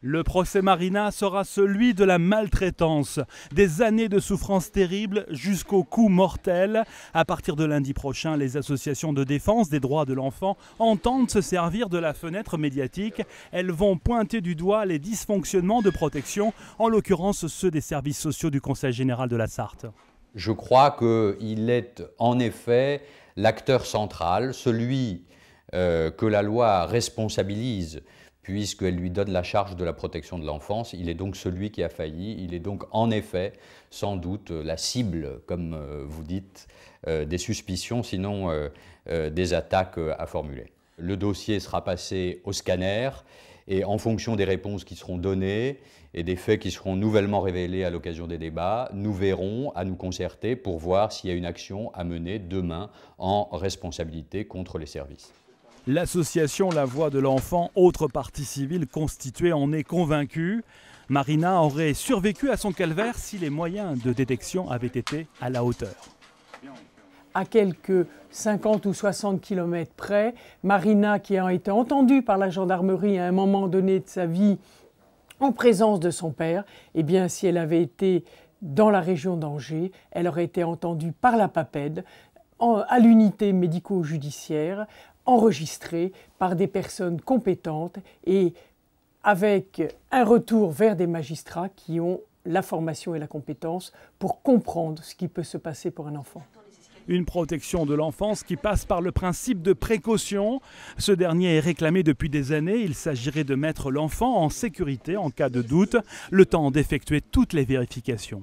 Le procès Marina sera celui de la maltraitance, des années de souffrances terribles jusqu'au coup mortel. À partir de lundi prochain, les associations de défense des droits de l'enfant entendent se servir de la fenêtre médiatique. Elles vont pointer du doigt les dysfonctionnements de protection, en l'occurrence ceux des services sociaux du Conseil général de la Sarthe. Je crois qu'il est en effet l'acteur central, celui que la loi responsabilise, puisqu'elle lui donne la charge de la protection de l'enfance. Il est donc celui qui a failli, il est donc en effet sans doute la cible, comme vous dites, des suspicions, sinon des attaques à formuler. Le dossier sera passé au scanner et en fonction des réponses qui seront données et des faits qui seront nouvellement révélés à l'occasion des débats, nous verrons à nous concerter pour voir s'il y a une action à mener demain en responsabilité contre les services. L'association La Voix de l'Enfant, autre partie civile constituée, en est convaincue. Marina aurait survécu à son calvaire si les moyens de détection avaient été à la hauteur. À quelques 50 ou 60 km près, Marina, qui a été entendue par la gendarmerie à un moment donné de sa vie en présence de son père, eh bien, si elle avait été dans la région d'Angers, elle aurait été entendue par la PAPED, à l'unité médico-judiciaire, enregistrée par des personnes compétentes et avec un retour vers des magistrats qui ont la formation et la compétence pour comprendre ce qui peut se passer pour un enfant. Une protection de l'enfance qui passe par le principe de précaution. Ce dernier est réclamé depuis des années. Il s'agirait de mettre l'enfant en sécurité en cas de doute, le temps d'effectuer toutes les vérifications.